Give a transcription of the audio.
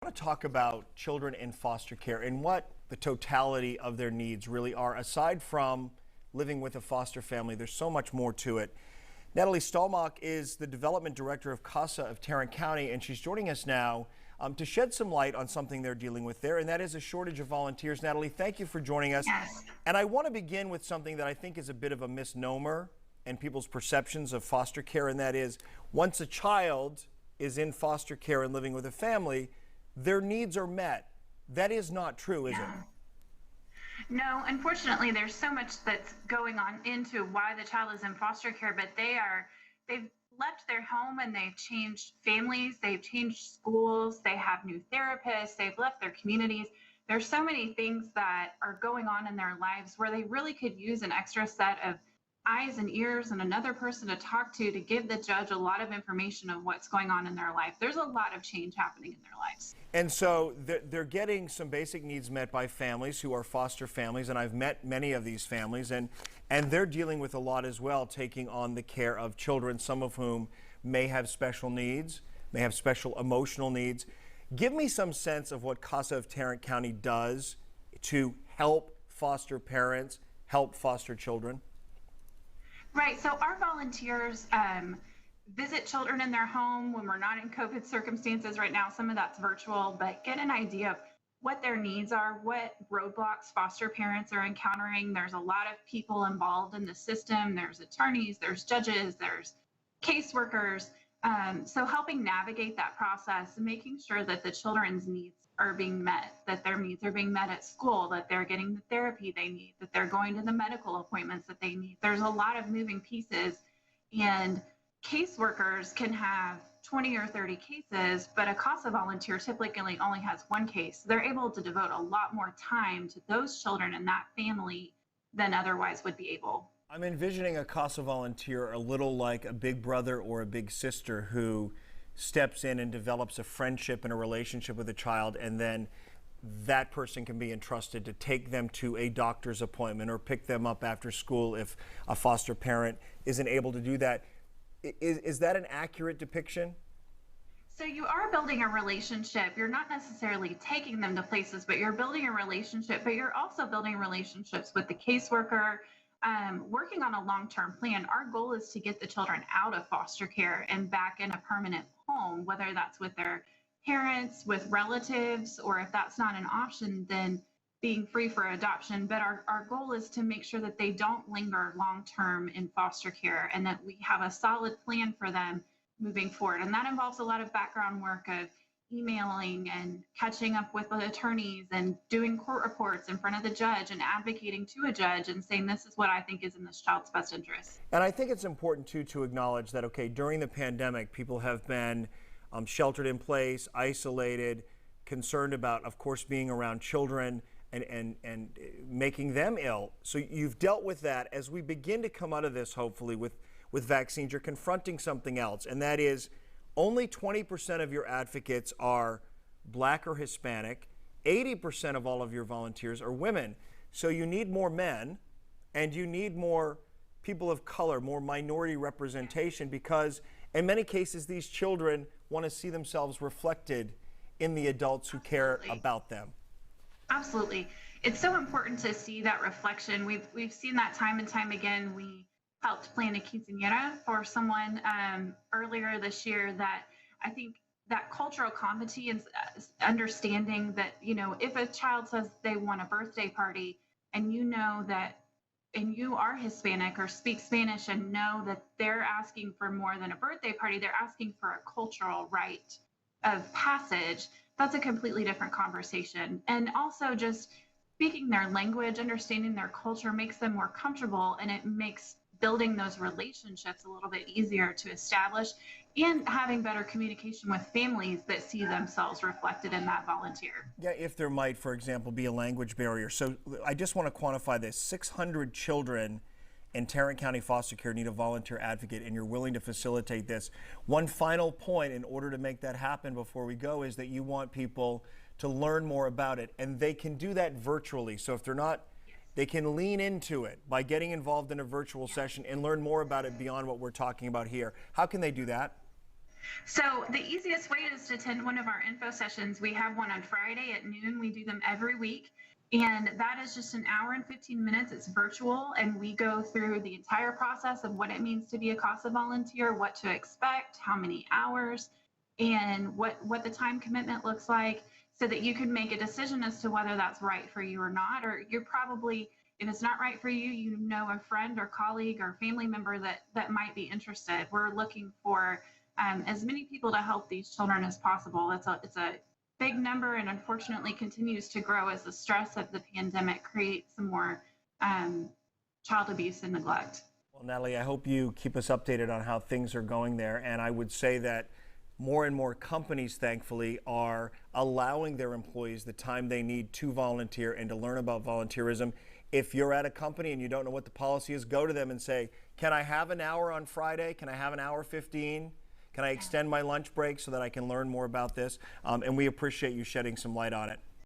I want to talk about children in foster care and what the totality of their needs really are. Aside from living with a foster family, there's so much more to it. Natalie Stalmach is the development director of CASA of Tarrant County, and she's joining us now to shed some light on something they're dealing with there, and that is a shortage of volunteers. Natalie, thank you for joining us. Yes. And I want to begin with something that I think is a bit of a misnomer in people's perceptions of foster care, and that is once a child is in foster care and living with a family, their needs are met. That is not true, is it? No, unfortunately, there's so much that's going on into why the child is in foster care, but they've left their home and they've changed families, they've changed schools, they have new therapists, they've left their communities. There's so many things that are going on in their lives where they really could use an extra set of eyes and ears and another person to talk to give the judge a lot of information of what's going on in their life. There's a lot of change happening in their lives. And so they're getting some basic needs met by families who are foster families, and I've met many of these families, and they're dealing with a lot as well, taking on the care of children, some of whom may have special needs, may have special emotional needs. Give me some sense of what CASA of Tarrant County does to help foster parents, help foster children. Right. So our volunteers visit children in their home when we're not in COVID circumstances right now. Some of that's virtual, but get an idea of what their needs are, what roadblocks foster parents are encountering. There's a lot of people involved in the system. There's attorneys, there's judges, there's caseworkers. So helping navigate that process and making sure that the children's needs are being met, that their needs are being met at school, that they're getting the therapy they need, that they're going to the medical appointments that they need. There's a lot of moving pieces, and caseworkers can have 20 or 30 cases, but a CASA volunteer typically only has one case. They're able to devote a lot more time to those children and that family than otherwise would be able. I'm envisioning a CASA volunteer a little like a big brother or a big sister who steps in and develops a friendship and a relationship with a child, and then that person can be entrusted to take them to a doctor's appointment or pick them up after school if a foster parent isn't able to do that. Is that an accurate depiction? So you are building a relationship. You're not necessarily taking them to places, but you're building a relationship, but you're also building relationships with the caseworker, working on a long-term plan. Our goal is to get the children out of foster care and back in a permanent home, whether that's with their parents, with relatives, or if that's not an option, then being free for adoption. But our goal is to make sure that they don't linger long-term in foster care and that we have a solid plan for them moving forward. And that involves a lot of background work of emailing and catching up with the attorneys and doing court reports in front of the judge and advocating to a judge and saying, this is what I think is in this child's best interest. And I think it's important too to acknowledge that, okay, during the pandemic, people have been sheltered in place, isolated, concerned about, of course, being around children and making them ill. So you've dealt with that. As we begin to come out of this, hopefully, with vaccines, you're confronting something else, and that is only 20% of your advocates are Black or Hispanic. 80% of all of your volunteers are women. So you need more men, and you need more people of color, more minority representation, because in many cases, these children want to see themselves reflected in the adults who care about them. Absolutely. It's so important to see that reflection. We've seen that time and time again. We helped plan a quinceañera for someone earlier this year. That I think that cultural competency and understanding that, you know, if a child says they want a birthday party and you know that, and you are Hispanic or speak Spanish and know that they're asking for more than a birthday party, they're asking for a cultural rite of passage, that's a completely different conversation. And also just speaking their language, understanding their culture makes them more comfortable, and it makes building those relationships a little bit easier to establish, and having better communication with families that see themselves reflected in that volunteer. Yeah, if there might, for example, be a language barrier. So I just want to quantify this. 600 children in Tarrant County foster care need a volunteer advocate, and you're willing to facilitate this. One final point in order to make that happen before we go is that you want people to learn more about it, and they can do that virtually. So if they're not, they can lean into it by getting involved in a virtual session and learn more about it beyond what we're talking about here. How can they do that? So the easiest way is to attend one of our info sessions. We have one on Friday at noon. We do them every week. And that is just an hour and 15 minutes. It's virtual. And we go through the entire process of what it means to be a CASA volunteer, what to expect, how many hours, and what the time commitment looks like, so that you can make a decision as to whether that's right for you or not. Or you're probably, if it's not right for you, you know a friend or colleague or family member that might be interested. We're looking for as many people to help these children as possible. It's a big number, and unfortunately continues to grow as the stress of the pandemic creates some more child abuse and neglect. Well, Natalie, I hope you keep us updated on how things are going there. And I would say that more and more companies, thankfully, are allowing their employees the time they need to volunteer and to learn about volunteerism. If you're at a company and you don't know what the policy is, go to them and say, can I have an hour on Friday? Can I have an hour 15? Can I extend my lunch break so that I can learn more about this? And we appreciate you shedding some light on it.